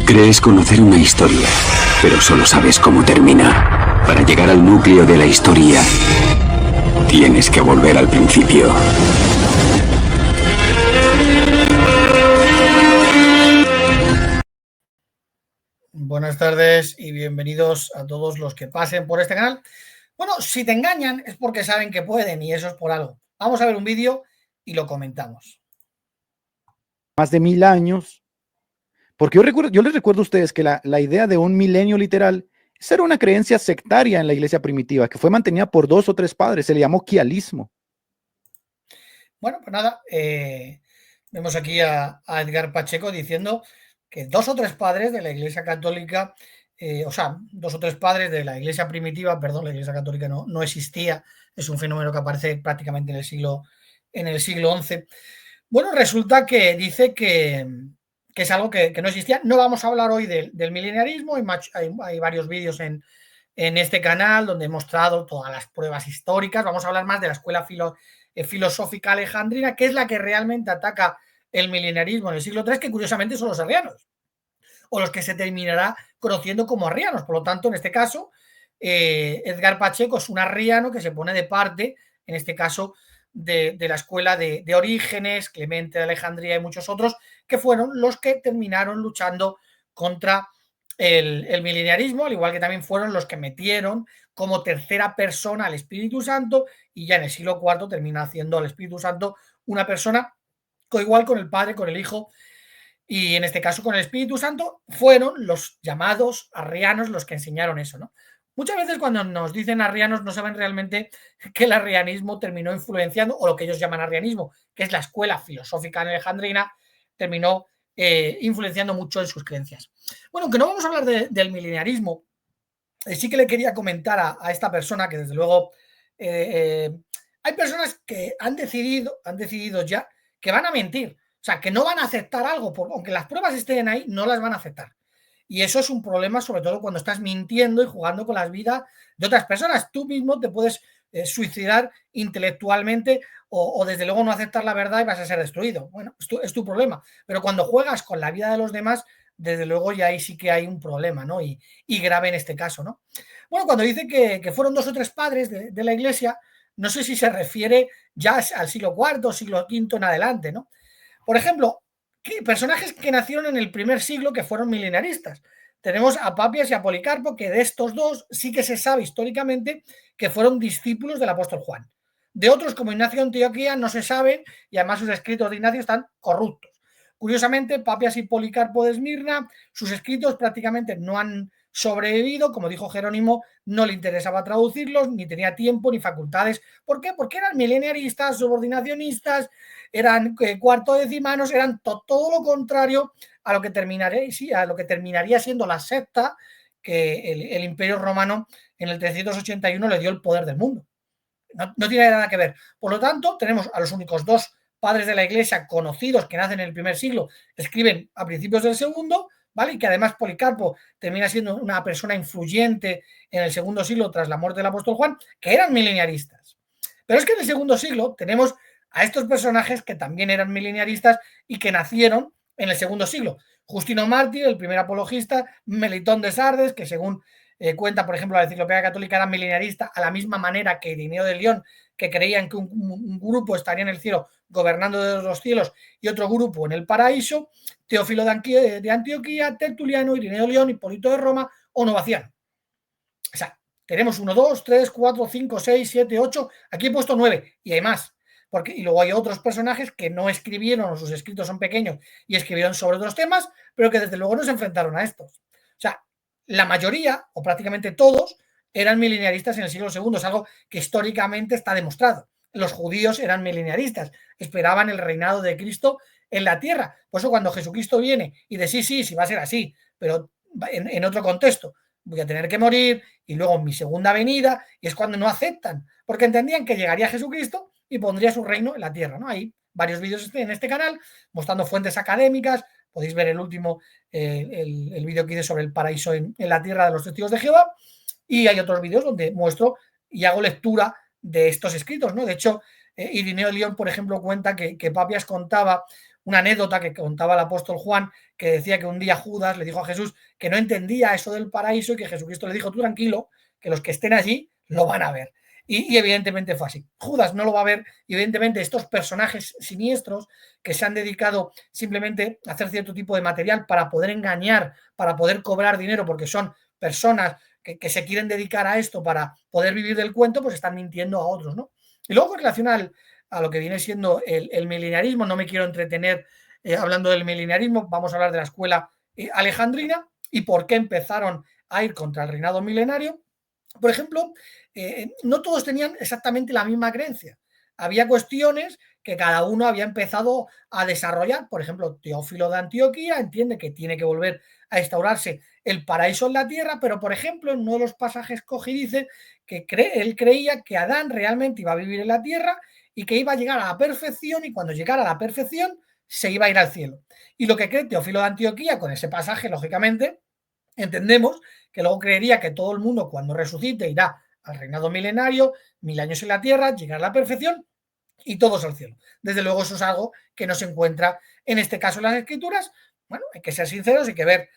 Crees conocer una historia, pero solo sabes cómo termina. Para llegar al núcleo de la historia, tienes que volver al principio. Buenas tardes y bienvenidos a todos los que pasen por este canal. Bueno, si te engañan es porque saben que pueden y eso es por algo. Vamos a ver un vídeo y lo comentamos. Más de 1000 años, porque yo les recuerdo a ustedes que la idea de un milenio literal era una creencia sectaria en la iglesia primitiva, que fue mantenida por 2 o 3 padres, se le llamó quialismo. Bueno, pues nada, vemos aquí a Edgar Pacheco diciendo que 2 o 3 padres de la iglesia católica, 2 o 3 padres de la iglesia primitiva, perdón, la iglesia católica no existía, es un fenómeno que aparece prácticamente en el siglo XI. Bueno, resulta que dice que es algo que no existía. No vamos a hablar hoy del milenarismo, hay varios vídeos en este canal donde he mostrado todas las pruebas históricas. Vamos a hablar más de la escuela filosófica alejandrina, que es la que realmente ataca el milenarismo en el siglo III, que curiosamente son los arrianos, o los que se terminará conociendo como arrianos. Por lo tanto, en este caso, Edgar Pacheco es un arriano que se pone de parte, en este caso, de la escuela de Orígenes, Clemente de Alejandría y muchos otros, que fueron los que terminaron luchando contra el milenarismo, al igual que también fueron los que metieron como tercera persona al Espíritu Santo, y ya en el siglo IV termina haciendo al Espíritu Santo una persona igual con el Padre, con el Hijo, y en este caso con el Espíritu Santo. Fueron los llamados arrianos los que enseñaron eso, ¿no? Muchas veces cuando nos dicen arrianos no saben realmente que el arrianismo terminó influenciando, o lo que ellos llaman arrianismo, que es la escuela filosófica alejandrina, terminó influenciando mucho en sus creencias. Bueno, que no vamos a hablar del milenarismo, sí que le quería comentar a esta persona que desde luego hay personas que han decidido ya que van a mentir, o sea, que no van a aceptar algo, aunque las pruebas estén ahí, no las van a aceptar. Y eso es un problema, sobre todo cuando estás mintiendo y jugando con las vidas de otras personas. Tú mismo te puedes suicidar intelectualmente o desde luego no aceptar la verdad y vas a ser destruido. Bueno, es tu problema. Pero cuando juegas con la vida de los demás, desde luego ya ahí sí que hay un problema, ¿no? Y grave en este caso, ¿no? Bueno, cuando dice que fueron 2 o 3 padres de la iglesia, no sé si se refiere ya al siglo IV, siglo V en adelante, ¿no? Por ejemplo, personajes que nacieron en el primer siglo que fueron milenaristas. Tenemos a Papias y a Policarpo, que de estos dos sí que se sabe históricamente que fueron discípulos del apóstol Juan. De otros, como Ignacio de Antioquía, no se saben, y además sus escritos de Ignacio están corruptos. Curiosamente, Papias y Policarpo de Esmirna, sus escritos prácticamente no han sobrevivido, como dijo Jerónimo, no le interesaba traducirlos, ni tenía tiempo ni facultades. ¿Por qué? Porque eran mileniaristas, subordinacionistas, eran cuartodecimanos, eran todo lo contrario a lo que terminaría siendo la secta que el Imperio Romano en el 381 le dio el poder del mundo. No tiene nada que ver. Por lo tanto, tenemos a los únicos 2 padres de la iglesia conocidos que nacen en el primer siglo, escriben a principios del segundo, ¿vale? Y que además Policarpo termina siendo una persona influyente en el segundo siglo tras la muerte del apóstol Juan, que eran mileniaristas. Pero es que en el segundo siglo tenemos a estos personajes que también eran mileniaristas y que nacieron en el segundo siglo. Justino Mártir, el primer apologista, Melitón de Sardes, que según cuenta, por ejemplo, la Enciclopedia Católica, era milenarista a la misma manera que Irineo de León, que creían que un grupo estaría en el cielo gobernando de los cielos y otro grupo en el paraíso. Teófilo de Antioquía, Tertuliano, Irineo de León, Hipólito de Roma o Novaciano. O sea, tenemos 1, 2, 3, 4, 5, 6, 7, 8, aquí he puesto 9 y hay más. Y luego hay otros personajes que no escribieron, o sus escritos son pequeños y escribieron sobre otros temas, pero que desde luego no se enfrentaron a estos. O sea, la mayoría, o prácticamente todos, eran mileniaristas en el siglo II, es algo que históricamente está demostrado. Los judíos eran mileniaristas, esperaban el reinado de Cristo en la tierra. Por eso cuando Jesucristo viene y dice sí, va a ser así, pero en otro contexto, voy a tener que morir y luego en mi segunda venida, y es cuando no aceptan, porque entendían que llegaría Jesucristo y pondría su reino en la tierra, ¿no? Hay varios vídeos en este canal mostrando fuentes académicas, podéis ver el último, el vídeo que hice sobre el paraíso en la tierra de los testigos de Jehová, y hay otros vídeos donde muestro y hago lectura de estos escritos, ¿no? De hecho, Irineo de León, por ejemplo, cuenta que Papias contaba una anécdota que contaba el apóstol Juan, que decía que un día Judas le dijo a Jesús que no entendía eso del paraíso y que Jesucristo le dijo, tú tranquilo, que los que estén allí lo van a ver. Y evidentemente fue así. Judas no lo va a ver y evidentemente estos personajes siniestros que se han dedicado simplemente a hacer cierto tipo de material para poder engañar, para poder cobrar dinero, porque son personas que se quieren dedicar a esto para poder vivir del cuento, pues están mintiendo a otros, ¿no? Y luego en relación a lo que viene siendo el milenarismo, no me quiero entretener hablando del milenarismo, vamos a hablar de la escuela alejandrina y por qué empezaron a ir contra el reinado milenario. Por ejemplo, no todos tenían exactamente la misma creencia. Había cuestiones que cada uno había empezado a desarrollar. Por ejemplo, Teófilo de Antioquía entiende que tiene que volver a instaurarse el paraíso en la tierra, pero por ejemplo, en uno de los pasajes coge y dice que él creía que Adán realmente iba a vivir en la tierra y que iba a llegar a la perfección y cuando llegara a la perfección se iba a ir al cielo. Y lo que cree Teófilo de Antioquía con ese pasaje, lógicamente, entendemos que luego creería que todo el mundo cuando resucite irá al reinado milenario, 1000 años en la tierra, llegar a la perfección y todos al cielo. Desde luego eso es algo que no se encuentra en este caso en las escrituras. Bueno, hay que ser sinceros, hay que ver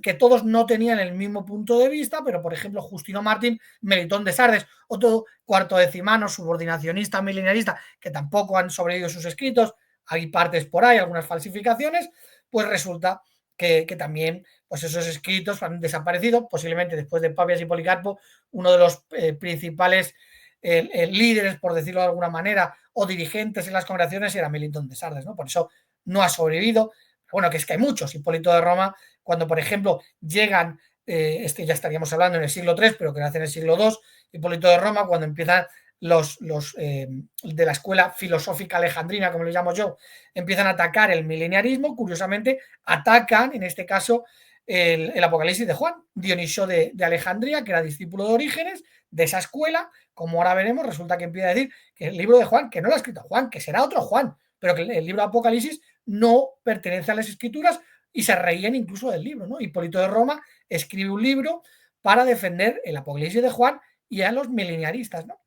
que todos no tenían el mismo punto de vista, pero por ejemplo Justino Mártir, Melitón de Sardes, otro cuartodecimano, subordinacionista, milenarista, que tampoco han sobrevivido sus escritos, hay partes por ahí, algunas falsificaciones, pues resulta que también pues esos escritos han desaparecido, posiblemente después de Papias y Policarpo, uno de los principales líderes, por decirlo de alguna manera, o dirigentes en las congregaciones era Melitón de Sardes, ¿no? Por eso no ha sobrevivido. Bueno, que es que hay muchos. Hipólito de Roma, cuando por ejemplo llegan, ya estaríamos hablando en el siglo III, pero que nace en el siglo II, Hipólito de Roma, cuando empiezan los de la escuela filosófica alejandrina, como le llamo yo, empiezan a atacar el mileniarismo, curiosamente atacan, en este caso, el Apocalipsis de Juan, Dionisio de Alejandría, que era discípulo de Orígenes, de esa escuela, como ahora veremos, resulta que empieza a decir que el libro de Juan, que no lo ha escrito Juan, que será otro Juan, pero que el libro de Apocalipsis no pertenece a las escrituras y se reían incluso del libro, ¿no? Hipólito de Roma escribe un libro para defender el Apocalipsis de Juan y a los mileniaristas, ¿no?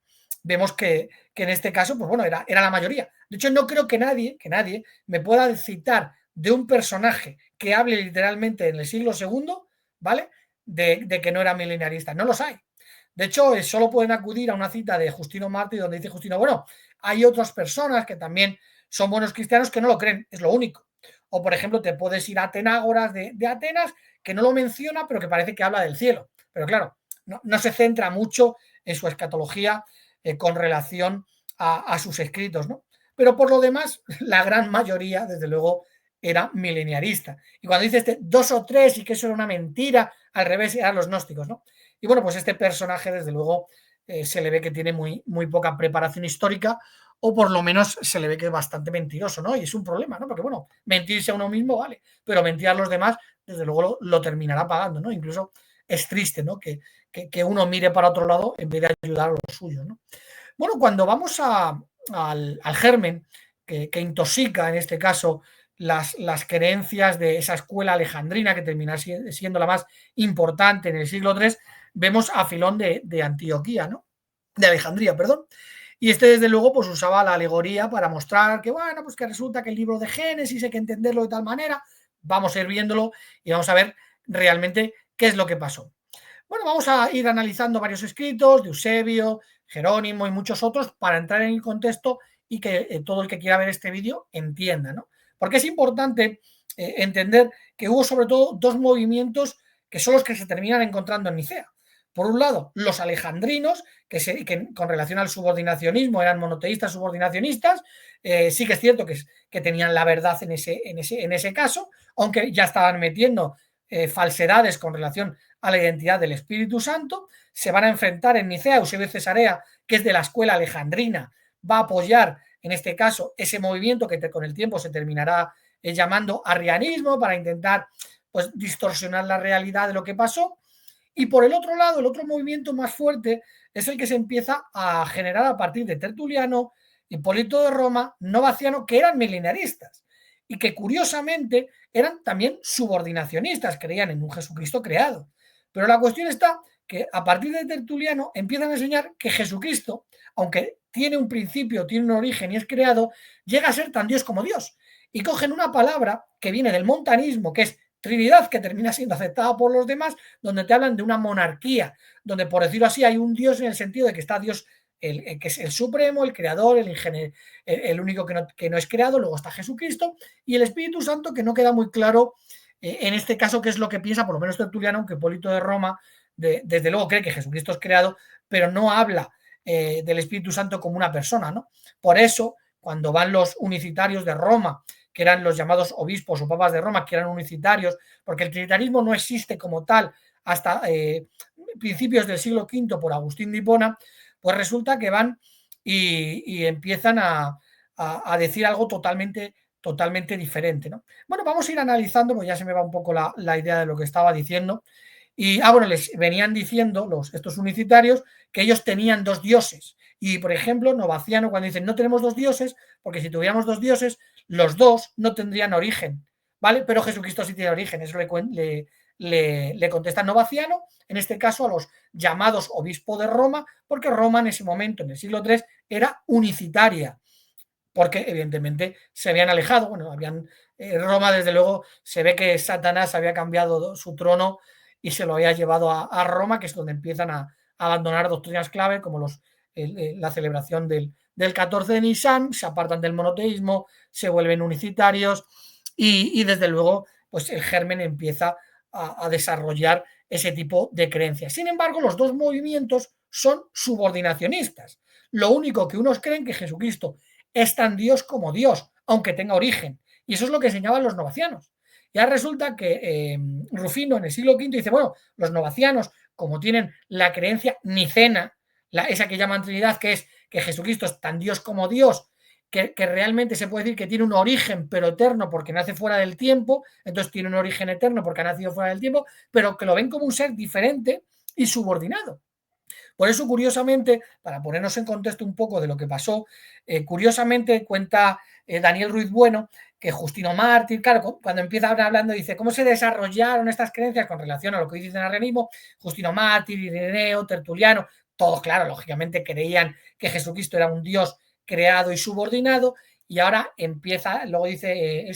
Vemos que en este caso, pues bueno, era la mayoría. De hecho, no creo que nadie me pueda citar de un personaje que hable literalmente en el siglo II, ¿vale? De que no era mileniarista. No los hay. De hecho, solo pueden acudir a una cita de Justino Mártir donde dice Justino, bueno, hay otras personas que también son buenos cristianos que no lo creen, es lo único. O, por ejemplo, te puedes ir a Atenágoras de Atenas, que no lo menciona, pero que parece que habla del cielo. Pero claro, no se centra mucho en su escatología con relación a sus escritos, ¿no? Pero por lo demás, la gran mayoría, desde luego, era mileniarista. Y cuando dice 2 o 3 y que eso era una mentira, al revés, eran los gnósticos, ¿no? Y bueno, pues este personaje, desde luego, se le ve que tiene muy poca preparación histórica, o por lo menos se le ve que es bastante mentiroso, ¿no? Y es un problema, ¿no? Porque, bueno, mentirse a uno mismo, vale, pero mentir a los demás, desde luego, lo terminará pagando, ¿no? Incluso es triste, ¿no? Que uno mire para otro lado en vez de ayudar a los suyos, ¿no? Bueno, cuando vamos al germen que intoxica, en este caso, las creencias de esa escuela alejandrina, que termina siendo la más importante en el siglo III, vemos a Filón de Antioquía, ¿no? De Alejandría, perdón. Y este, desde luego, pues usaba la alegoría para mostrar que, bueno, pues que resulta que el libro de Génesis hay que entenderlo de tal manera. Vamos a ir viéndolo y vamos a ver realmente qué es lo que pasó. Bueno, vamos a ir analizando varios escritos de Eusebio, Jerónimo y muchos otros para entrar en el contexto y que todo el que quiera ver este vídeo entienda, ¿no? Porque es importante entender que hubo sobre todo dos movimientos que son los que se terminan encontrando en Nicea. Por un lado, los alejandrinos, que con relación al subordinacionismo eran monoteístas subordinacionistas, sí que es cierto que tenían la verdad en ese caso, aunque ya estaban metiendo falsedades con relación a la identidad del Espíritu Santo. Se van a enfrentar en Nicea. Eusebio de Cesarea, que es de la escuela alejandrina, va a apoyar en este caso ese movimiento que con el tiempo se terminará llamando arrianismo, para intentar pues distorsionar la realidad de lo que pasó. Y por el otro lado, el otro movimiento más fuerte es el que se empieza a generar a partir de Tertuliano, Hipólito de Roma, Novaciano, que eran milenaristas y que curiosamente eran también subordinacionistas, creían en un Jesucristo creado. Pero la cuestión está que a partir de Tertuliano empiezan a enseñar que Jesucristo, aunque tiene un principio, tiene un origen y es creado, llega a ser tan Dios como Dios. y cogen una palabra que viene del montanismo, que es Trinidad, que termina siendo aceptada por los demás, donde te hablan de una monarquía, donde, por decirlo así, hay un Dios en el sentido de que está Dios, que es el supremo, el creador, el único que no es creado, luego está Jesucristo, y el Espíritu Santo, que no queda muy claro en este caso qué es lo que piensa, por lo menos Tertuliano, aunque Hipólito de Roma, desde luego cree que Jesucristo es creado, pero no habla del Espíritu Santo como una persona, ¿no? Por eso, cuando van los unicitarios de Roma, que eran los llamados obispos o papas de Roma, que eran unicitarios, porque el trinitarismo no existe como tal hasta principios del siglo V por Agustín de Hipona, pues resulta que van y empiezan a decir algo totalmente diferente, ¿no? Bueno, vamos a ir analizando, pues ya se me va un poco la idea de lo que estaba diciendo. Y, bueno, les venían diciendo estos unicitarios que ellos tenían dos dioses. Y, por ejemplo, Novaciano, cuando dicen no tenemos dos dioses, porque si tuviéramos dos dioses, los dos no tendrían origen, ¿vale? Pero Jesucristo sí tiene origen. Eso le contesta Novaciano, en este caso a los llamados obispos de Roma, porque Roma en ese momento, en el siglo III, era unicitaria, porque evidentemente se habían alejado. Bueno, Roma, desde luego, se ve que Satanás había cambiado su trono y se lo había llevado a Roma, que es donde empiezan a abandonar doctrinas clave como la celebración del 14 de Nisan, se apartan del monoteísmo, se vuelven unicitarios y desde luego pues el germen empieza a desarrollar ese tipo de creencias. Sin embargo, los dos movimientos son subordinacionistas. Lo único que unos creen que Jesucristo es tan Dios como Dios, aunque tenga origen. Y eso es lo que enseñaban los novacianos. Ya resulta que Rufino en el siglo V dice, bueno, los novacianos, como tienen la creencia nicena, esa que llaman Trinidad, que es que Jesucristo es tan Dios como Dios, que realmente se puede decir que tiene un origen, pero eterno, porque nace fuera del tiempo, entonces tiene un origen eterno porque ha nacido fuera del tiempo, pero que lo ven como un ser diferente y subordinado. Por eso, curiosamente, para ponernos en contexto un poco de lo que pasó, curiosamente cuenta Daniel Ruiz Bueno que Justino Mártir, claro, cuando empieza hablando, dice cómo se desarrollaron estas creencias con relación a lo que dice el arrianismo. Justino Mártir, Ireneo, Tertuliano, todos, claro, lógicamente creían que Jesucristo era un Dios creado y subordinado, y ahora empieza, luego dice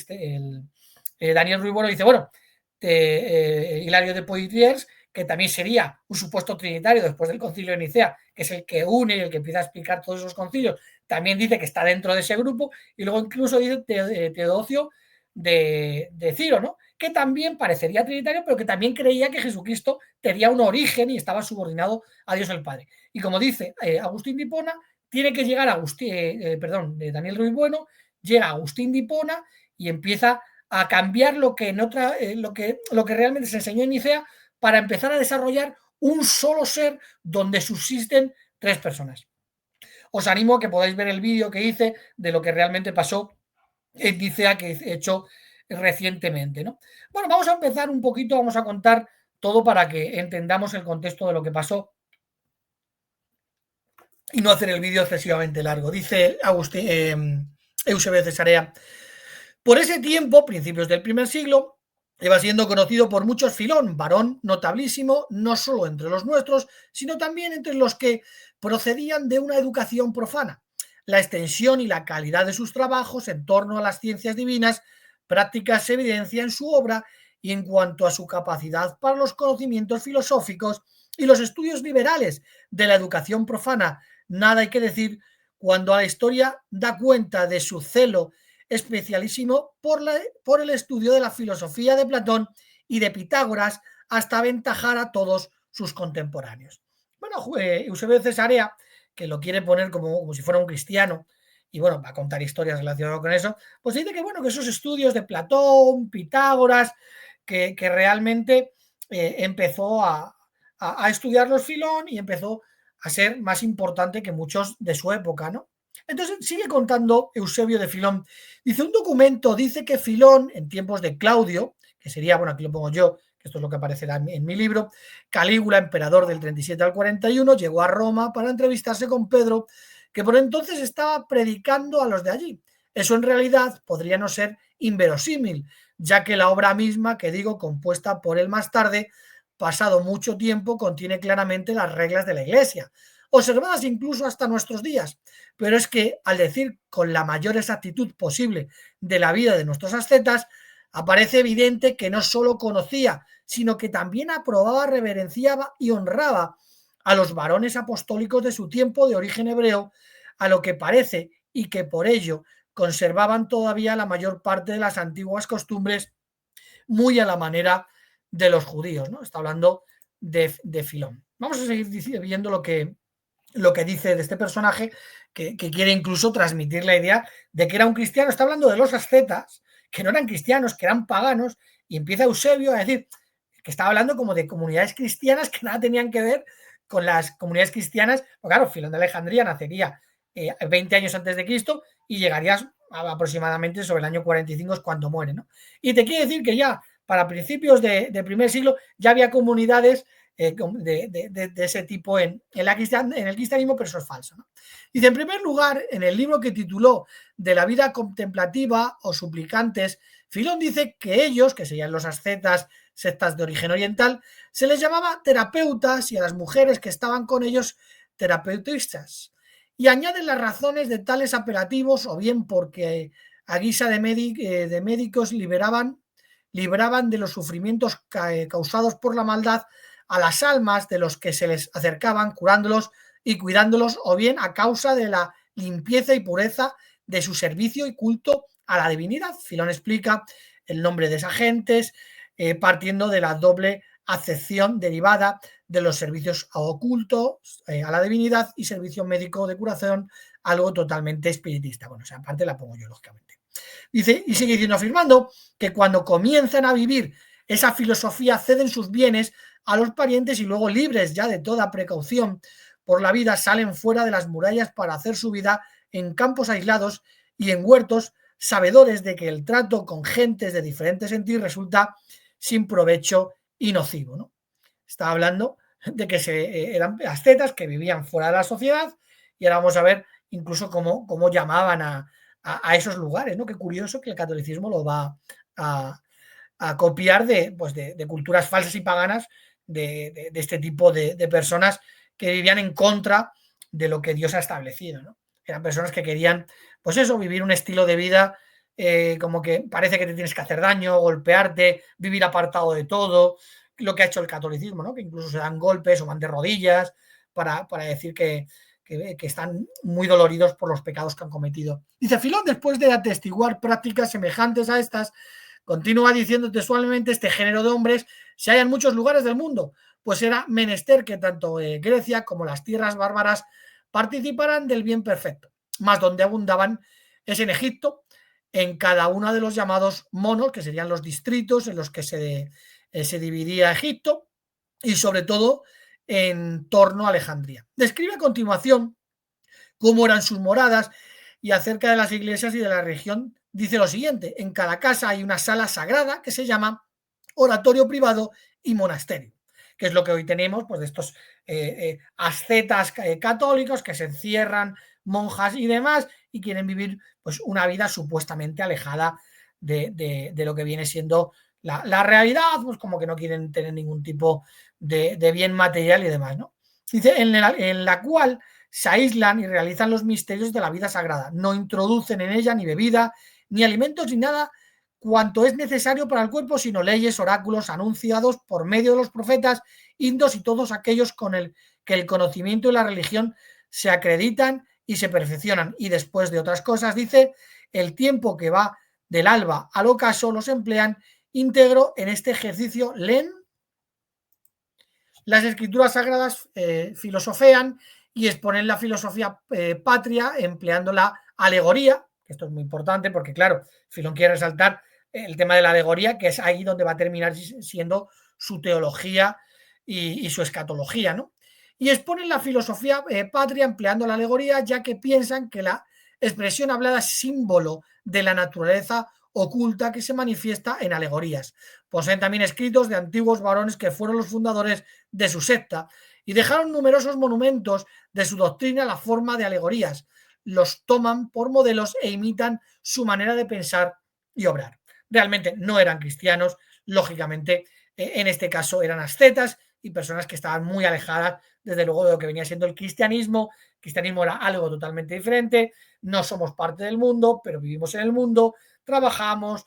Daniel Ruiz Bueno, dice, bueno, Hilario de Poitiers, que también sería un supuesto trinitario después del concilio de Nicea, que es el que une y el que empieza a explicar todos esos concilios, también dice que está dentro de ese grupo, y luego incluso dice Teodosio de Ciro, ¿no? Que también parecería trinitario, pero que también creía que Jesucristo tenía un origen y estaba subordinado a Dios el Padre. Y como dice Agustín de Hipona, tiene que llegar Daniel Ruiz Bueno, llega Agustín de Hipona y empieza a cambiar lo que realmente se enseñó en Nicea, para empezar a desarrollar un solo ser donde subsisten tres personas. Os animo a que podáis ver el vídeo que hice de lo que realmente pasó en Nicea, que he hecho recientemente, ¿no? Bueno, vamos a empezar un poquito, vamos a contar todo para que entendamos el contexto de lo que pasó y no hacer el vídeo excesivamente largo. Dice Eusebio de Cesarea: por ese tiempo, principios del primer siglo, iba siendo conocido por muchos Filón, varón notablísimo, no solo entre los nuestros, sino también entre los que procedían de una educación profana. La extensión y la calidad de sus trabajos en torno a las ciencias divinas prácticas se evidencia en su obra, y en cuanto a su capacidad para los conocimientos filosóficos y los estudios liberales de la educación profana, nada hay que decir cuando a la historia da cuenta de su celo especialísimo por el estudio de la filosofía de Platón y de Pitágoras, hasta aventajar a todos sus contemporáneos. Bueno, Eusebio de Cesarea, que lo quiere poner como si fuera un cristiano, y bueno, va a contar historias relacionadas con eso, pues dice que bueno, que esos estudios de Platón, Pitágoras, que realmente empezó a estudiarlos Filón y empezó a ser más importante que muchos de su época, ¿no? Entonces sigue contando Eusebio de Filón. Dice, un documento dice que Filón, en tiempos de Claudio, que sería, bueno, aquí lo pongo yo, que esto es lo que aparecerá en mi libro, Calígula, emperador del 37 al 41, llegó a Roma para entrevistarse con Pedro, que por entonces estaba predicando a los de allí. Eso en realidad podría no ser inverosímil, ya que la obra misma, que digo, compuesta por él más tarde, pasado mucho tiempo, contiene claramente las reglas de la Iglesia. observadas incluso hasta nuestros días. Pero es que al decir con la mayor exactitud posible de la vida de nuestros ascetas, aparece evidente que no solo conocía, sino que también aprobaba, reverenciaba y honraba a los varones apostólicos de su tiempo de origen hebreo, a lo que parece, y que por ello conservaban todavía la mayor parte de las antiguas costumbres, muy a la manera de los judíos, ¿no? Está hablando de Filón. Vamos a seguir viendo lo que dice de este personaje, que quiere incluso transmitir la idea de que era un cristiano. Está hablando de los ascetas, que no eran cristianos, que eran paganos, y empieza Eusebio a decir que estaba hablando como de comunidades cristianas que nada tenían que ver con las comunidades cristianas. Pues claro, Filón de Alejandría nacería 20 años antes de Cristo y llegaría aproximadamente sobre el año 45, es cuando muere, ¿no? Y te quiere decir que ya para principios de primer siglo ya había comunidades de ese tipo en el cristianismo, pero eso es falso, ¿no? Dice, en primer lugar, en el libro que tituló De la vida contemplativa o suplicantes, Filón dice que ellos, que serían los ascetas, sectas de origen oriental, se les llamaba terapeutas y a las mujeres que estaban con ellos terapeutistas. Y añaden las razones de tales apelativos, o bien porque a guisa de médicos libraban de los sufrimientos causados por la maldad a las almas de los que se les acercaban, curándolos y cuidándolos, o bien a causa de la limpieza y pureza de su servicio y culto a la divinidad. Filón explica el nombre de esas gentes, partiendo de la doble acepción derivada de los servicios ocultos a la divinidad y servicio médico de curación, algo totalmente espiritista. Bueno, esa parte la pongo yo, lógicamente. Dice, y sigue diciendo, afirmando que cuando comienzan a vivir esa filosofía ceden sus bienes a los parientes y luego, libres ya de toda precaución por la vida, salen fuera de las murallas para hacer su vida en campos aislados y en huertos, sabedores de que el trato con gentes de diferente sentir resulta sin provecho y nocivo, ¿no? Está hablando de que eran ascetas que vivían fuera de la sociedad, y ahora vamos a ver incluso cómo llamaban a esos lugares, ¿no? Qué curioso que el catolicismo lo va a copiar de culturas falsas y paganas de este tipo de personas que vivían en contra de lo que Dios ha establecido, ¿no? Eran personas que querían, pues eso, vivir un estilo de vida como que parece que te tienes que hacer daño, golpearte, vivir apartado de todo, lo que ha hecho el catolicismo, ¿no? Que incluso se dan golpes o van de rodillas para decir que están muy doloridos por los pecados que han cometido. Dice Filón, después de atestiguar prácticas semejantes a estas, continúa diciendo textualmente, este género de hombres se halla en muchos lugares del mundo, pues era menester que tanto Grecia como las tierras bárbaras participaran del bien perfecto, más donde abundaban es en Egipto, en cada uno de los llamados monos, que serían los distritos en los que se dividía Egipto, y sobre todo en torno a Alejandría. Describe a continuación cómo eran sus moradas, y acerca de las iglesias y de la región dice lo siguiente: en cada casa hay una sala sagrada que se llama oratorio privado y monasterio, que es lo que hoy tenemos, pues de estos ascetas católicos que se encierran, monjas y demás, y quieren vivir pues una vida supuestamente alejada de lo que viene siendo la realidad, pues como que no quieren tener ningún tipo de bien material y demás, ¿no? Dice, en la cual se aíslan y realizan los misterios de la vida sagrada, no introducen en ella ni bebida, ni alimentos, ni nada cuanto es necesario para el cuerpo, sino leyes, oráculos anunciados por medio de los profetas, indos y todos aquellos con que el conocimiento y la religión se acreditan y se perfeccionan. Y después de otras cosas, dice, el tiempo que va del alba al ocaso los emplean íntegro en este ejercicio, leen las escrituras sagradas, filosofean y exponen la filosofía patria empleando la alegoría. Esto es muy importante porque, claro, Filón quiere resaltar el tema de la alegoría, que es ahí donde va a terminar siendo su teología y su escatología, ¿no? Y exponen la filosofía patria empleando la alegoría, ya que piensan que la expresión hablada es símbolo de la naturaleza oculta que se manifiesta en alegorías. Poseen también escritos de antiguos varones que fueron los fundadores de su secta y dejaron numerosos monumentos de su doctrina a la forma de alegorías. Los toman por modelos e imitan su manera de pensar y obrar. Realmente no eran cristianos, lógicamente en este caso eran ascetas y personas que estaban muy alejadas, desde luego, de lo que venía siendo el cristianismo. El cristianismo era algo totalmente diferente, no somos parte del mundo, pero vivimos en el mundo, trabajamos,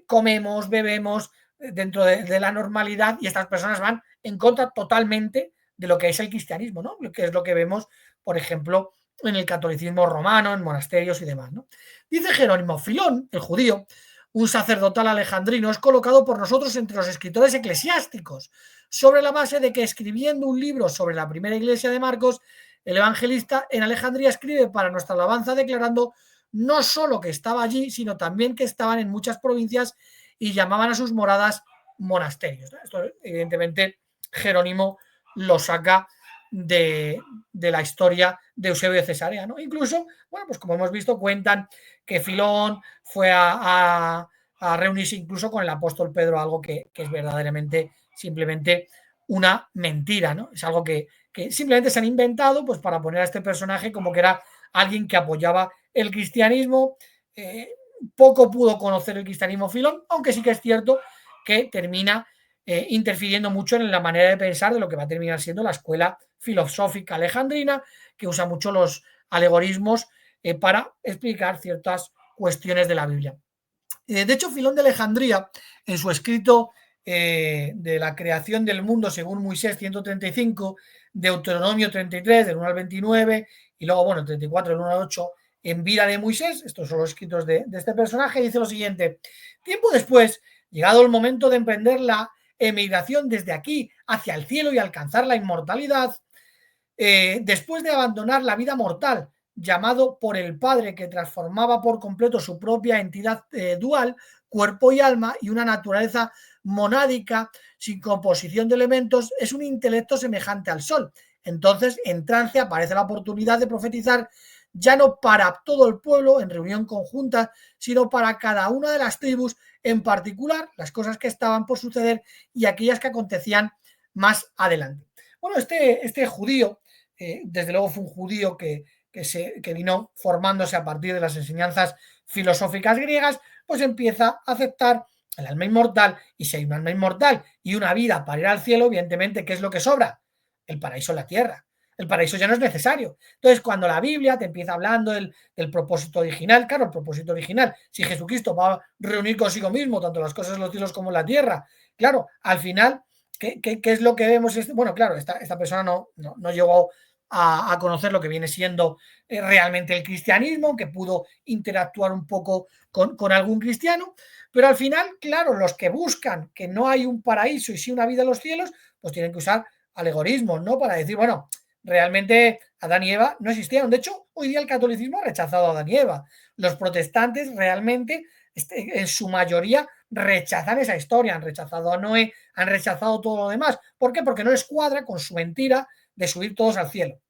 comemos, bebemos dentro de la normalidad, y estas personas van en contra totalmente de lo que es el cristianismo, ¿no? Que es lo que vemos, por ejemplo, en el catolicismo romano, en monasterios y demás, ¿no? Dice Jerónimo: Filón, el judío, un sacerdotal alejandrino, es colocado por nosotros entre los escritores eclesiásticos, sobre la base de que, escribiendo un libro sobre la primera iglesia de Marcos, el evangelista en Alejandría escribe para nuestra alabanza, declarando no solo que estaba allí, sino también que estaban en muchas provincias y llamaban a sus moradas monasterios. Esto, evidentemente, Jerónimo lo saca de la historia de Eusebio de Cesarea, ¿no? Incluso, bueno, pues como hemos visto, cuentan que Filón fue a reunirse incluso con el apóstol Pedro, algo que es verdaderamente simplemente una mentira, ¿no? Es algo que simplemente se han inventado, pues, para poner a este personaje como que era alguien que apoyaba el cristianismo. Poco pudo conocer el cristianismo Filón, aunque sí que es cierto que termina interfiriendo mucho en la manera de pensar de lo que va a terminar siendo la escuela filosófica alejandrina, que usa mucho los alegorismos para explicar ciertas cuestiones de la Biblia. De hecho, Filón de Alejandría, en su escrito de la creación del mundo según Moisés 135, Deuteronomio 33, del 1 al 29, y luego, bueno, 34, del 1 al 8, en vida de Moisés, estos son los escritos de este personaje, dice lo siguiente: tiempo después, llegado el momento de emprender la emigración desde aquí hacia el cielo y alcanzar la inmortalidad, después de abandonar la vida mortal, llamado por el Padre, que transformaba por completo su propia entidad dual, cuerpo y alma, y una naturaleza monádica sin composición de elementos, es un intelecto semejante al sol. Entonces, en trance, aparece la oportunidad de profetizar, ya no para todo el pueblo en reunión conjunta, sino para cada una de las tribus en particular, las cosas que estaban por suceder y aquellas que acontecían más adelante. Bueno, este judío, desde luego fue un judío que vino formándose a partir de las enseñanzas filosóficas griegas, pues empieza a aceptar el alma inmortal, y si hay un alma inmortal y una vida para ir al cielo, evidentemente, ¿qué es lo que sobra? El paraíso en la tierra. El paraíso ya no es necesario. Entonces, cuando la Biblia te empieza hablando del propósito original, claro, el propósito original, si Jesucristo va a reunir consigo mismo tanto las cosas de los cielos como la tierra, claro, al final, ¿qué es lo que vemos? Bueno, claro, esta persona no llegó a conocer lo que viene siendo realmente el cristianismo, que pudo interactuar un poco con algún cristiano, pero al final, claro, los que buscan que no hay un paraíso y sí una vida en los cielos, pues tienen que usar alegorismos, ¿no? Para decir, bueno, realmente Adán y Eva no existieron. De hecho, hoy día el catolicismo ha rechazado a Adán y Eva. Los protestantes realmente, en su mayoría, rechazan esa historia. Han rechazado a Noé, han rechazado todo lo demás. ¿Por qué? Porque no les cuadra con su mentira de subir todos al cielo.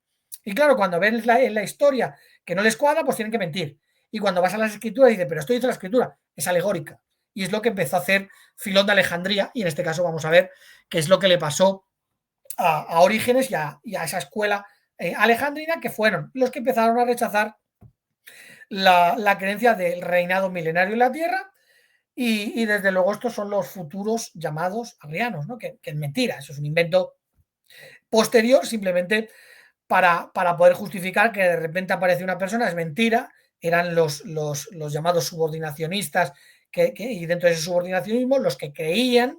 Y claro, cuando ven en la historia que no les cuadra, pues tienen que mentir. Y cuando vas a las escrituras, dices, pero esto dice la escritura, es alegórica. Y es lo que empezó a hacer Filón de Alejandría, y en este caso vamos a ver qué es lo que le pasó a Orígenes y a esa escuela alejandrina, que fueron los que empezaron a rechazar la creencia del reinado milenario en la tierra, y desde luego estos son los futuros llamados arrianos, ¿no? Que es mentira, eso es un invento posterior, simplemente para poder justificar que de repente aparece una persona. Es mentira, eran los llamados subordinacionistas, y dentro de ese subordinacionismo los que creían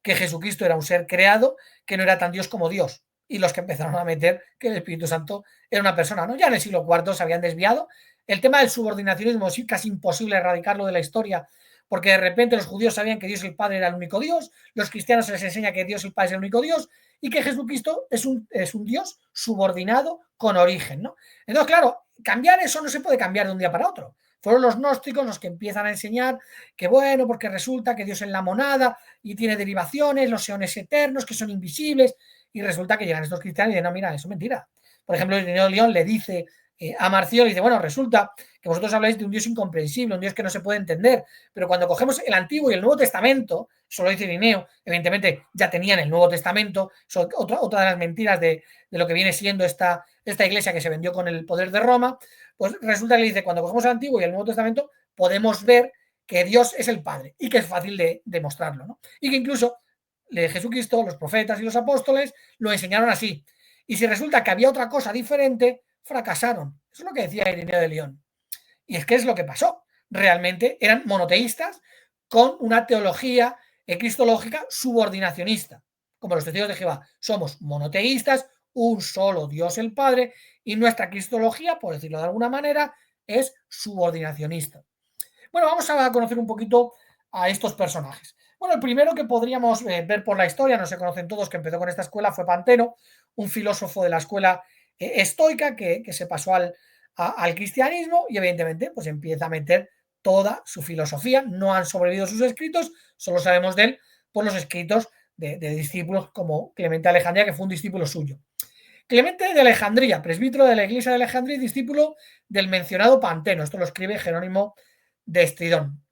que Jesucristo era un ser creado, que no era tan Dios como Dios, y los que empezaron a meter que el Espíritu Santo era una persona, ¿no? Ya en el siglo IV se habían desviado. El tema del subordinacionismo es casi imposible erradicarlo de la historia, porque de repente los judíos sabían que Dios el Padre era el único Dios, los cristianos se les enseña que Dios el Padre es el único Dios, y que Jesucristo es un Dios subordinado con origen, ¿no? Entonces, claro, cambiar eso no se puede cambiar de un día para otro. Fueron los gnósticos los que empiezan a enseñar que, bueno, porque resulta que Dios es la monada y tiene derivaciones, los eones eternos que son invisibles, y resulta que llegan estos cristianos y dicen, no, mira, eso es mentira. Por ejemplo, Ireneo de León le dice a Marción, le dice, bueno, resulta que vosotros habláis de un Dios incomprensible, un Dios que no se puede entender, pero cuando cogemos el Antiguo y el Nuevo Testamento, solo dice Ireneo, evidentemente ya tenían el Nuevo Testamento, otra de las mentiras de lo que viene siendo esta iglesia que se vendió con el poder de Roma, pues resulta que le dice, cuando cogemos el Antiguo y el Nuevo Testamento, podemos ver que Dios es el Padre y que es fácil de demostrarlo, ¿no? Y que incluso Jesucristo, los profetas y los apóstoles lo enseñaron así. Y si resulta que había otra cosa diferente, fracasaron. Eso es lo que decía Ireneo de León. Y es que es lo que pasó. Realmente eran monoteístas con una teología cristológica subordinacionista. Como los testigos de Jehová, somos monoteístas, un solo Dios el Padre, y nuestra cristología, por decirlo de alguna manera, es subordinacionista. Bueno, vamos a conocer un poquito a estos personajes. Bueno, el primero que podríamos ver por la historia, no se conocen todos, que empezó con esta escuela, fue Panteno, un filósofo de la escuela estoica que se pasó al cristianismo y evidentemente pues empieza a meter toda su filosofía. No han sobrevivido sus escritos, solo sabemos de él por los escritos de discípulos como Clemente de Alejandría, que fue un discípulo suyo. Clemente de Alejandría, presbítero de la iglesia de Alejandría y discípulo del mencionado Panteno. Esto lo escribe Jerónimo de Estridón.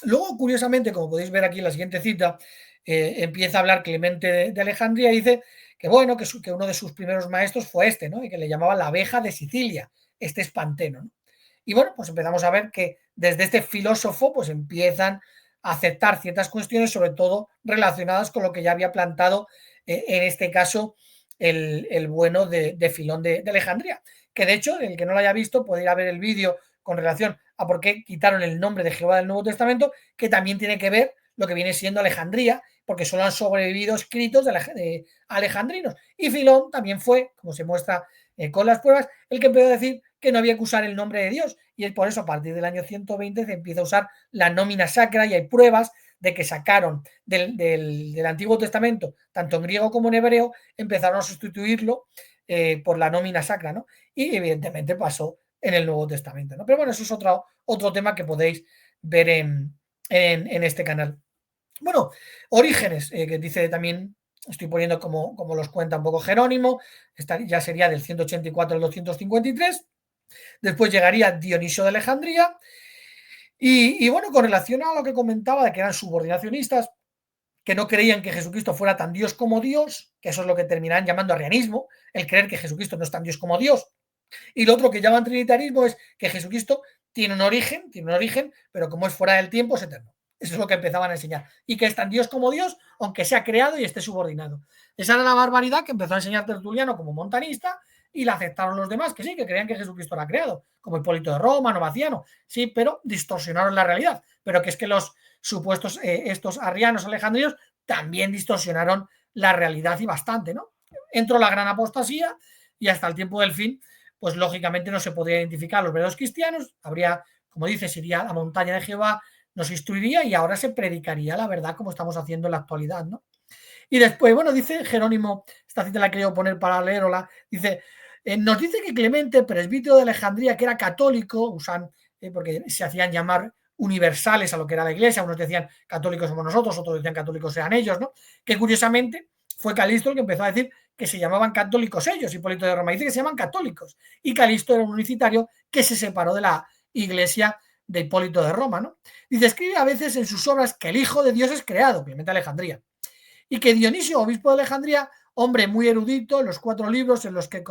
Luego, curiosamente, como podéis ver aquí en la siguiente cita, empieza a hablar Clemente de Alejandría y dice que bueno, que uno de sus primeros maestros fue este, ¿no? Y que le llamaba la abeja de Sicilia. Este es Panteno, ¿no? Y bueno, pues empezamos a ver que desde este filósofo pues empiezan a aceptar ciertas cuestiones, sobre todo relacionadas con lo que ya había plantado, en este caso, el bueno de Filón de Alejandría. Que de hecho, el que no lo haya visto puede ir a ver el vídeo con relación a por qué quitaron el nombre de Jehová del Nuevo Testamento, que también tiene que ver lo que viene siendo Alejandría, porque solo han sobrevivido escritos de alejandrinos. Y Filón también fue, como se muestra con las pruebas, el que empezó a decir que no había que usar el nombre de Dios. Y es por eso, a partir del año 120, se empieza a usar la nómina sacra y hay pruebas de que sacaron del Antiguo Testamento, tanto en griego como en hebreo, empezaron a sustituirlo por la nómina sacra, ¿no? Y evidentemente pasó en el Nuevo Testamento, ¿no? Pero bueno, eso es otro tema que podéis ver en este canal. Bueno, Orígenes, que dice también, estoy poniendo como los cuenta un poco Jerónimo, ya sería del 184 al 253. Después llegaría Dionisio de Alejandría. Y bueno, con relación a lo que comentaba de que eran subordinacionistas, que no creían que Jesucristo fuera tan Dios como Dios, que eso es lo que terminarán llamando arrianismo, el creer que Jesucristo no es tan Dios como Dios. Y lo otro que llaman trinitarismo es que Jesucristo tiene un origen, pero como es fuera del tiempo, es eterno. Eso es lo que empezaban a enseñar. Y que es tan Dios como Dios, aunque sea creado y esté subordinado. Esa era la barbaridad que empezó a enseñar Tertuliano como montanista y la aceptaron los demás, que sí, que creían que Jesucristo era creado, como Hipólito de Roma, Novaciano, sí, pero distorsionaron la realidad. Pero que es que los supuestos estos arrianos alejandrinos también distorsionaron la realidad y bastante, ¿no? Entró la gran apostasía y hasta el tiempo del fin, pues lógicamente no se podría identificar a los verdaderos cristianos, habría, como dices, iría a la montaña de Jehová, nos instruiría y ahora se predicaría la verdad como estamos haciendo en la actualidad, ¿no? Y después, bueno, dice Jerónimo, esta cita la he querido poner para leerla, dice, nos dice que Clemente, presbítero de Alejandría, que era católico, usan, porque se hacían llamar universales a lo que era la iglesia, unos decían católicos somos nosotros, otros decían católicos sean ellos, ¿no? Que curiosamente fue Calisto el que empezó a decir que se llamaban católicos ellos, Hipólito de Roma dice que se llaman católicos, y Calisto era un unicitario que se separó de la iglesia de Hipólito de Roma, ¿no? Dice, escribe a veces en sus obras que el Hijo de Dios es creado, Clemente de Alejandría, y que Dionisio, obispo de Alejandría, hombre muy erudito, en los 4 libros en los que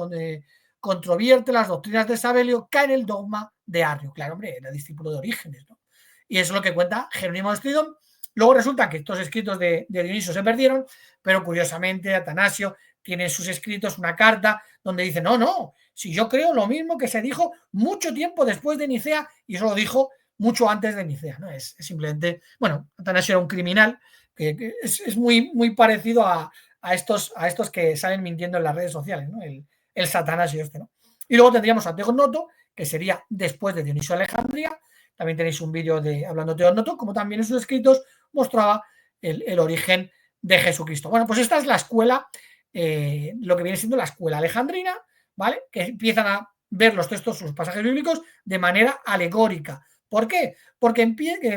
controvierte las doctrinas de Sabelio, cae en el dogma de Arrio. Claro, hombre, era discípulo de Orígenes, ¿no? Y eso es lo que cuenta Jerónimo de Estridón. Luego resulta que estos escritos de Dionisio se perdieron, pero curiosamente Atanasio tiene en sus escritos una carta donde dice, no, si yo creo lo mismo que se dijo mucho tiempo después de Nicea, y eso lo dijo mucho antes de Nicea, ¿no? Es simplemente, bueno, Atanasio era un criminal, que es muy parecido a estos que salen mintiendo en las redes sociales, ¿no? El Satanasio este, ¿no? Y luego tendríamos a Teognoto, que sería después de Dionisio de Alejandría. También tenéis un vídeo hablando de Teognoto, como también en sus escritos mostraba el origen de Jesucristo. Bueno, pues esta es la escuela, lo que viene siendo la escuela alejandrina, ¿vale? Que empiezan a ver los textos, los pasajes bíblicos de manera alegórica. ¿Por qué? Porque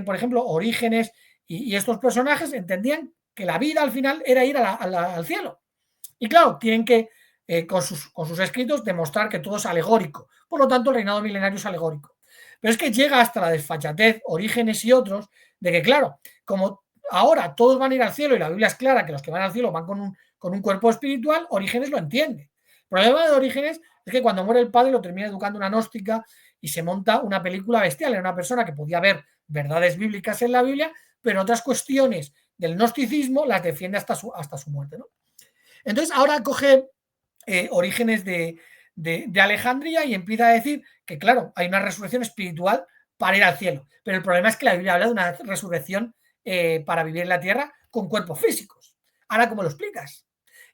por ejemplo, Orígenes y estos personajes entendían que la vida al final era ir al cielo. Y claro, tienen que, con sus escritos, demostrar que todo es alegórico. Por lo tanto, el reinado milenario es alegórico. Pero es que llega hasta la desfachatez, Orígenes y otros, de que, claro, como ahora todos van a ir al cielo y la Biblia es clara que los que van al cielo van con un cuerpo espiritual, Orígenes lo entiende. El problema de Orígenes es que cuando muere el padre lo termina educando una gnóstica y se monta una película bestial. Era una persona que podía ver verdades bíblicas en la Biblia, pero otras cuestiones del gnosticismo las defiende hasta su muerte, ¿no? Entonces ahora coge Orígenes de Alejandría y empieza a decir que, claro, hay una resurrección espiritual para ir al cielo, pero el problema es que la Biblia habla de una resurrección para vivir en la tierra con cuerpos físicos. Ahora, ¿cómo lo explicas?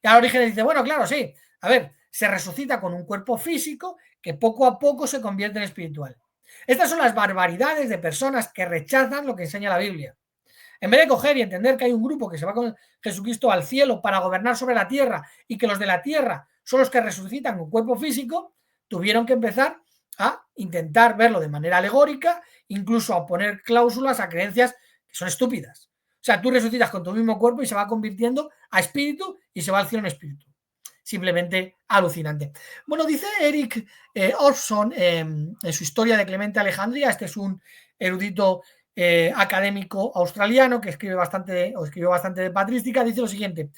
Y ahora Orígenes dice, bueno, claro, sí, a ver, se resucita con un cuerpo físico que poco a poco se convierte en espiritual. Estas son las barbaridades de personas que rechazan lo que enseña la Biblia. En vez de coger y entender que hay un grupo que se va con Jesucristo al cielo para gobernar sobre la tierra y que los de la tierra son los que resucitan con cuerpo físico, tuvieron que empezar a intentar verlo de manera alegórica, incluso a poner cláusulas a creencias que son estúpidas. O sea, tú resucitas con tu mismo cuerpo y se va convirtiendo a espíritu y se va al cielo en espíritu. Simplemente alucinante. Bueno, dice Eric Olson en su historia de Clemente Alejandría, este es un erudito académico australiano que escribió bastante de patrística, dice lo siguiente: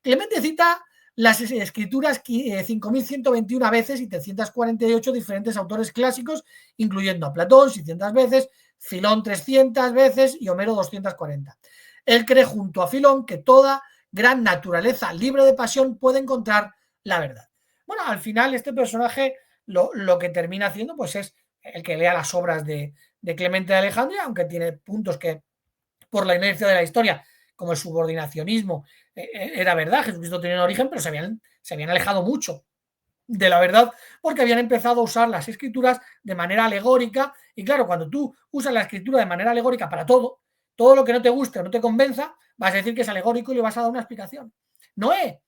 Clemente cita las escrituras 5.121 veces y 348 diferentes autores clásicos, incluyendo a Platón 600 veces, Filón 300 veces y Homero 240. Él cree junto a Filón que toda gran naturaleza libre de pasión puede encontrar la verdad. Bueno, al final este personaje lo que termina haciendo pues es el que lea las obras de Clemente de Alejandría, aunque tiene puntos que por la inercia de la historia, como el subordinacionismo, era verdad, Jesucristo tenía un origen, pero se habían alejado mucho de la verdad porque habían empezado a usar las escrituras de manera alegórica y claro, cuando tú usas la escritura de manera alegórica para todo lo que no te guste o no te convenza, vas a decir que es alegórico y le vas a dar una explicación. Noé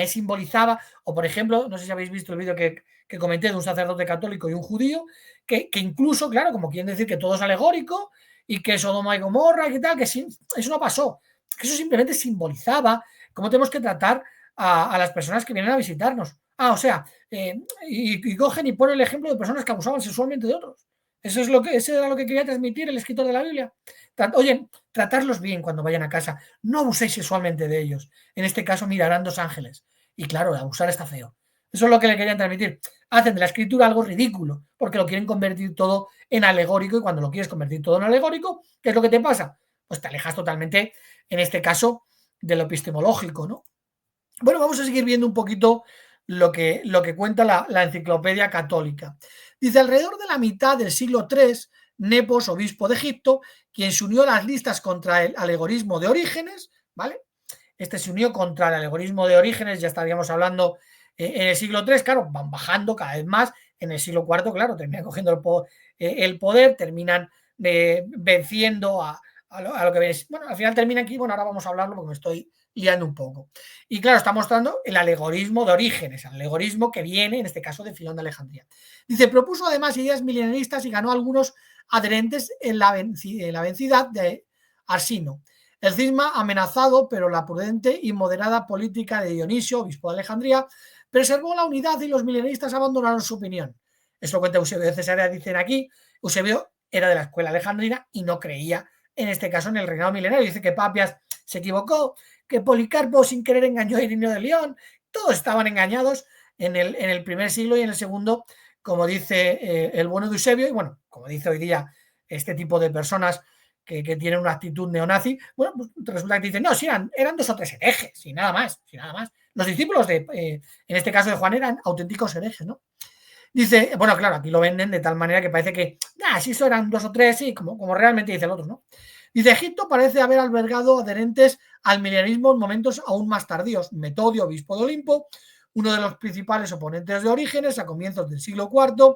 simbolizaba, o por ejemplo, no sé si habéis visto el vídeo que comenté de un sacerdote católico y un judío, que incluso, claro, como quieren decir que todo es alegórico y que Sodoma y Gomorra y tal, que eso no pasó, que eso simplemente simbolizaba cómo tenemos que tratar a las personas que vienen a visitarnos. O sea, y cogen y ponen el ejemplo de personas que abusaban sexualmente de otros. Eso era lo que quería transmitir el escritor de la Biblia. Oye, tratarlos bien cuando vayan a casa. No abuséis sexualmente de ellos. En este caso mirarán 2 ángeles. Y claro, abusar está feo. Eso es lo que le querían transmitir. Hacen de la escritura algo ridículo, porque lo quieren convertir todo en alegórico, y cuando lo quieres convertir todo en alegórico, ¿qué es lo que te pasa? Pues te alejas totalmente, en este caso, de lo epistemológico, ¿no? Bueno, vamos a seguir viendo un poquito lo que cuenta la Enciclopedia Católica. Dice, alrededor de la mitad del siglo III, Nepos, obispo de Egipto, quien se unió a las listas contra el alegorismo de Orígenes, ¿vale? Este se unió contra el alegorismo de Orígenes, ya estaríamos hablando en el siglo III, claro, van bajando cada vez más, en el siglo IV, claro, terminan cogiendo el poder, terminan venciendo a lo que veis. Bueno, al final termina aquí, bueno, ahora vamos a hablarlo porque me estoy liando un poco. Y claro, está mostrando el alegorismo de Orígenes, el alegorismo que viene, en este caso, de Filón de Alejandría. Dice, propuso además ideas milenaristas y ganó algunos adherentes en la vencidad de Arsino. El cisma amenazado, pero la prudente y moderada política de Dionisio, obispo de Alejandría, preservó la unidad y los milenaristas abandonaron su opinión. Eso lo cuenta Eusebio de Cesarea, dicen aquí. Eusebio era de la escuela alejandrina y no creía, en este caso, en el reinado milenario. Dice que Papias se equivocó, que Policarpo sin querer engañó a Ireneo de León. Todos estaban engañados en el primer siglo y en el segundo, como dice el bueno de Eusebio, y bueno, como dice hoy día este tipo de personas que tienen una actitud neonazi, bueno, pues resulta que dicen, no, sí, eran 2 o 3 herejes, y nada más. Los discípulos en este caso de Juan, eran auténticos herejes, ¿no? Dice, bueno, claro, aquí lo venden de tal manera que parece que, si eso eran 2 o 3, sí, como realmente dice el otro, ¿no? Dice, Egipto parece haber albergado adherentes al milenarismo en momentos aún más tardíos. Metodio, obispo de Olimpo, uno de los principales oponentes de Orígenes a comienzos del siglo IV,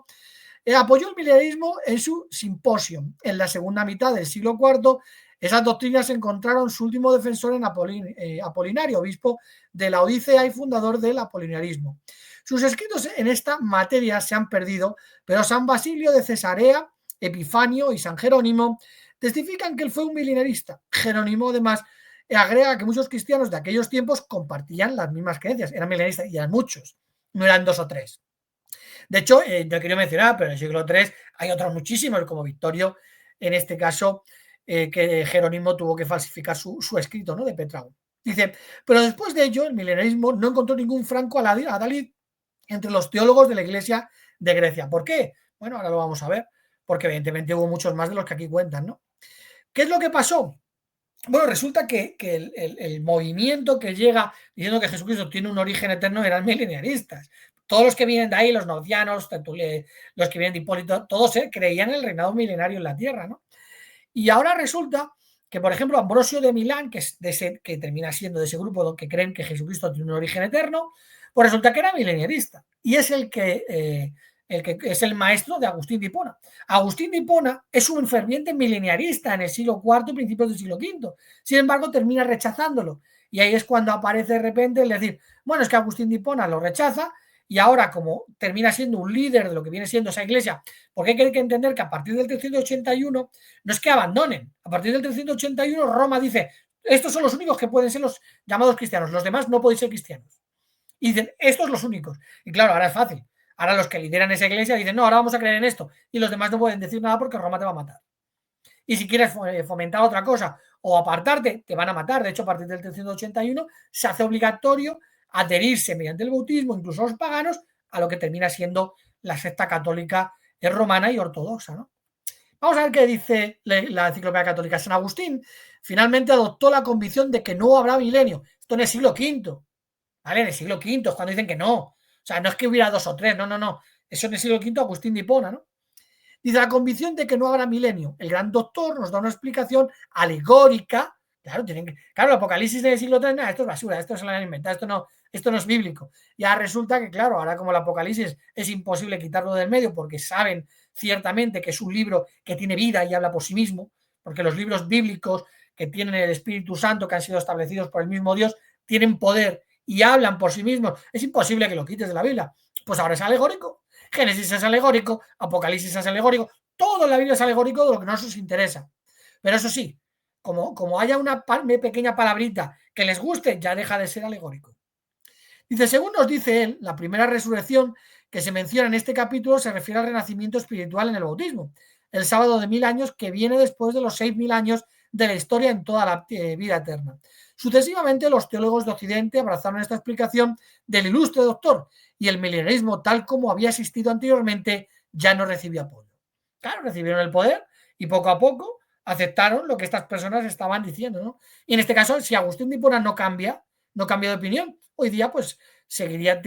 apoyó el milenarismo en su simposio. En la segunda mitad del siglo IV, esas doctrinas encontraron su último defensor en Apolinario, obispo de la Odisea y fundador del apolinarismo. Sus escritos en esta materia se han perdido, pero San Basilio de Cesarea, Epifanio y San Jerónimo testifican que él fue un milenarista. Jerónimo, además, agrega que muchos cristianos de aquellos tiempos compartían las mismas creencias, eran milenaristas y eran muchos, no eran 2 o 3. De hecho, no quiero mencionar, pero en el siglo III hay otros muchísimos, como Victorio, en este caso, que Jerónimo tuvo que falsificar su escrito, ¿no?, de Petrao. Dice, pero después de ello, el milenarismo no encontró ningún franco adalid entre los teólogos de la Iglesia de Grecia. ¿Por qué? Bueno, ahora lo vamos a ver, porque evidentemente hubo muchos más de los que aquí cuentan, ¿no? ¿Qué es lo que pasó? Bueno, resulta que el movimiento que llega diciendo que Jesucristo tiene un origen eterno eran mileniaristas. Todos los que vienen de ahí, los nocianos, los que vienen de Hipólito, todos creían en el reinado milenario en la tierra, ¿no? Y ahora resulta que, por ejemplo, Ambrosio de Milán, que termina siendo de ese grupo que creen que Jesucristo tiene un origen eterno, pues resulta que era mileniarista. Y es el que es el maestro de Agustín de Hipona. Agustín de Hipona es un ferviente mileniarista en el siglo IV y principios del siglo V. Sin embargo, termina rechazándolo. Y ahí es cuando aparece de repente el decir, bueno, es que Agustín de Hipona lo rechaza y ahora, como termina siendo un líder de lo que viene siendo esa iglesia, porque hay que entender que a partir del 381 no es que abandonen. A partir del 381 Roma dice, estos son los únicos que pueden ser los llamados cristianos, los demás no podéis ser cristianos. Y dicen, estos los únicos. Y claro, ahora es fácil. Ahora los que lideran esa iglesia dicen, no, ahora vamos a creer en esto. Y los demás no pueden decir nada porque Roma te va a matar. Y si quieres fomentar otra cosa o apartarte, te van a matar. De hecho, a partir del 381 se hace obligatorio adherirse mediante el bautismo, incluso los paganos, a lo que termina siendo la secta católica romana y ortodoxa, ¿no? Vamos a ver qué dice la Enciclopedia Católica. San Agustín finalmente adoptó la convicción de que no habrá milenio. Esto en el siglo V. ¿Vale? En el siglo V es cuando dicen que no. O sea, no es que hubiera 2 o 3, no. Eso en el siglo V, Agustín de Hipona, ¿no? Dice la convicción de que no habrá milenio. El gran doctor nos da una explicación alegórica. Claro, claro, el Apocalipsis del siglo III, esto es basura, esto se lo han inventado, esto no es bíblico. Ya resulta que, claro, ahora como el Apocalipsis es imposible quitarlo del medio porque saben ciertamente que es un libro que tiene vida y habla por sí mismo, porque los libros bíblicos que tienen el Espíritu Santo, que han sido establecidos por el mismo Dios, tienen poder y hablan por sí mismos. Es imposible que lo quites de la Biblia. Pues ahora es alegórico. Génesis es alegórico, Apocalipsis es alegórico, todo en la Biblia es alegórico de lo que no nos interesa. Pero eso sí, como haya una pequeña palabrita que les guste, ya deja de ser alegórico. Dice, según nos dice él, la primera resurrección que se menciona en este capítulo se refiere al renacimiento espiritual en el bautismo, el sábado de 1000 años que viene después de los 6000 años de la historia en toda la vida eterna. Sucesivamente, los teólogos de Occidente abrazaron esta explicación del ilustre doctor y el milenarismo, tal como había existido anteriormente, ya no recibió apoyo. Claro, recibieron el poder y poco a poco aceptaron lo que estas personas estaban diciendo, ¿no? Y en este caso, si Agustín de Hipona no cambia de opinión, hoy día pues seguirían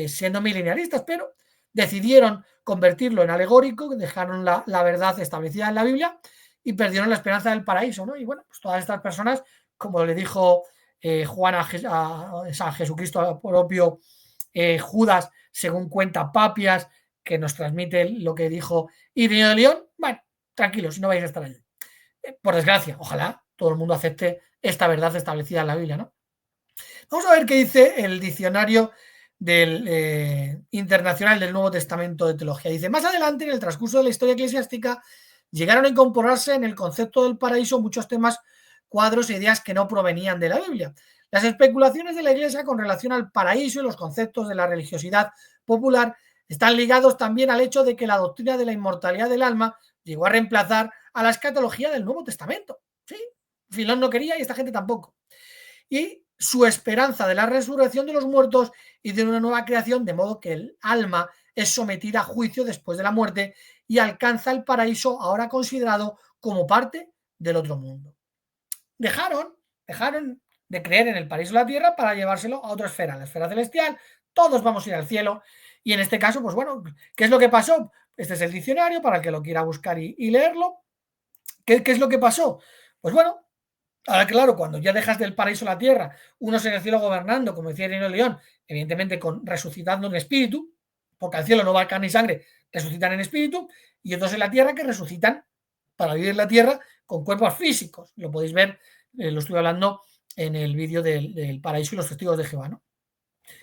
siendo milenaristas, pero decidieron convertirlo en alegórico, dejaron la verdad establecida en la Biblia y perdieron la esperanza del paraíso, ¿no? Y bueno, pues todas estas personas, como le dijo Juan a Jesucristo propio, Judas, según cuenta Papias, que nos transmite lo que dijo Irineo de León, bueno, tranquilos, no vais a estar allí. Por desgracia, ojalá todo el mundo acepte esta verdad establecida en la Biblia, ¿no? Vamos a ver qué dice el diccionario del Internacional del Nuevo Testamento de Teología. Dice, más adelante, en el transcurso de la historia eclesiástica, llegaron a incorporarse en el concepto del paraíso muchos temas, cuadros e ideas que no provenían de la Biblia. Las especulaciones de la Iglesia con relación al paraíso y los conceptos de la religiosidad popular están ligados también al hecho de que la doctrina de la inmortalidad del alma llegó a reemplazar a la escatología del Nuevo Testamento. Sí, Filón no quería y esta gente tampoco. Y su esperanza de la resurrección de los muertos y de una nueva creación, de modo que el alma es sometida a juicio después de la muerte y alcanza el paraíso, ahora considerado como parte del otro mundo. Dejaron de creer en el paraíso de la tierra para llevárselo a otra esfera, la esfera celestial. Todos vamos a ir al cielo. Y en este caso, pues bueno, ¿qué es lo que pasó? Este es el diccionario para el que lo quiera buscar y leerlo. ¿Qué es lo que pasó? Pues bueno, ahora claro, cuando ya dejas del paraíso a la tierra, unos en el cielo gobernando, como decía Ireneo de León, evidentemente resucitando en espíritu, porque al cielo no va carne y sangre, resucitan en espíritu, y otros en la tierra que resucitan para vivir en la tierra con cuerpos físicos. Lo podéis ver, lo estuve hablando en el vídeo del paraíso y los testigos de Jehová, ¿no?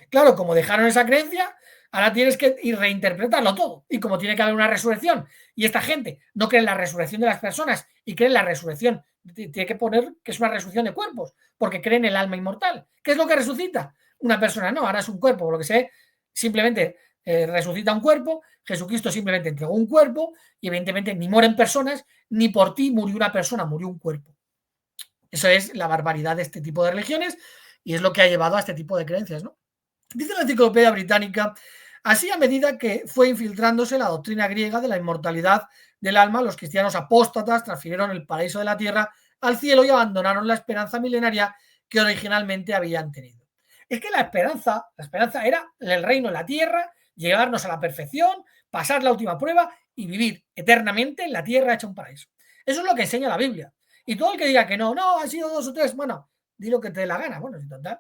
Claro, como dejaron esa creencia, ahora tienes que reinterpretarlo todo. Y como tiene que haber una resurrección, y esta gente no cree en la resurrección de las personas y cree en la resurrección, tiene que poner que es una resurrección de cuerpos, porque cree en el alma inmortal. ¿Qué es lo que resucita? Una persona no, ahora es un cuerpo, por lo que sé, simplemente resucita un cuerpo. Jesucristo simplemente entregó un cuerpo y evidentemente ni mueren personas, ni por ti murió una persona, murió un cuerpo. Eso es la barbaridad de este tipo de religiones y es lo que ha llevado a este tipo de creencias, ¿no? Dice la Enciclopedia Británica, así a medida que fue infiltrándose la doctrina griega de la inmortalidad del alma, los cristianos apóstatas transfirieron el paraíso de la tierra al cielo y abandonaron la esperanza milenaria que originalmente habían tenido. Es que la esperanza era el reino en la tierra, llevarnos a la perfección, pasar la última prueba y vivir eternamente en la tierra hecha un paraíso. Eso es lo que enseña la Biblia. Y todo el que diga que no, ha sido 2 o 3, bueno, di lo que te dé la gana. Bueno, sin total,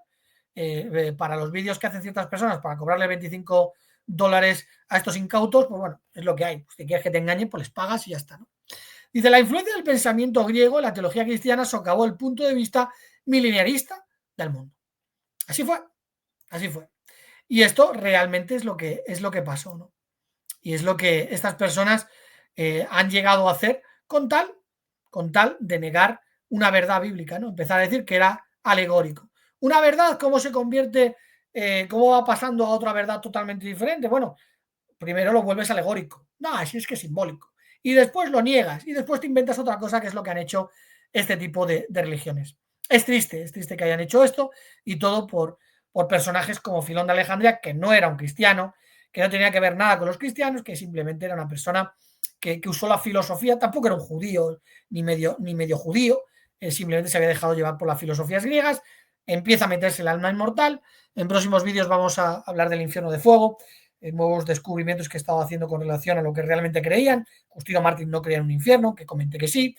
para los vídeos que hacen ciertas personas para cobrarle $25 a estos incautos, pues bueno, es lo que hay. Si quieres que te engañen, pues les pagas y ya está, ¿no? Dice, la influencia del pensamiento griego en la teología cristiana socavó el punto de vista milenarista del mundo. Así fue. Y esto realmente es lo que pasó, ¿no? Y es lo que estas personas han llegado a hacer con tal de negar una verdad bíblica, ¿no? Empezar a decir que era alegórico. Una verdad, ¿cómo se convierte, cómo va pasando a otra verdad totalmente diferente? Bueno, primero lo vuelves alegórico. No, así es que es simbólico. Y después lo niegas y después te inventas otra cosa, que es lo que han hecho este tipo de religiones. Es triste que hayan hecho esto, y todo por personajes como Filón de Alejandría, que no era un cristiano, que no tenía que ver nada con los cristianos, que simplemente era una persona que usó la filosofía, tampoco era un judío ni medio judío, simplemente se había dejado llevar por las filosofías griegas, empieza a meterse el alma inmortal. En próximos vídeos vamos a hablar del infierno de fuego, nuevos descubrimientos que he estado haciendo con relación a lo que realmente creían. Justino Mártir no creía en un infierno, que comenté que sí,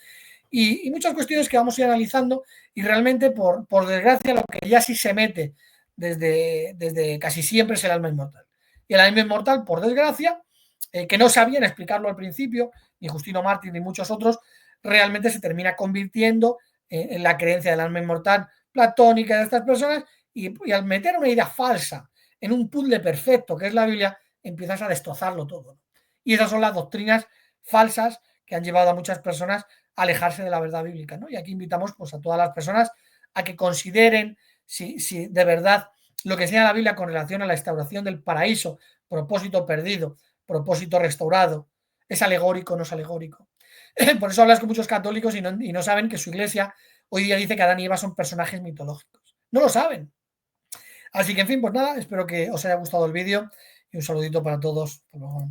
y muchas cuestiones que vamos a ir analizando, y realmente, por desgracia, lo que ya sí se mete desde casi siempre es el alma inmortal. Y el alma inmortal, por desgracia, que no sabían explicarlo al principio, ni Justino Mártir ni muchos otros, realmente se termina convirtiendo en la creencia del alma inmortal platónica de estas personas, y al meter una idea falsa en un puzzle perfecto que es la Biblia, empiezas a destrozarlo todo. Y esas son las doctrinas falsas que han llevado a muchas personas a alejarse de la verdad bíblica, ¿no? Y aquí invitamos, pues, a todas las personas a que consideren si de verdad lo que enseña la Biblia con relación a la instauración del paraíso, propósito perdido, propósito restaurado, es alegórico o no es alegórico. Por eso hablas con muchos católicos y no saben que su iglesia hoy día dice que Adán y Eva son personajes mitológicos. No lo saben. Así que, en fin, pues nada, espero que os haya gustado el vídeo y un saludito para todos. Hasta luego.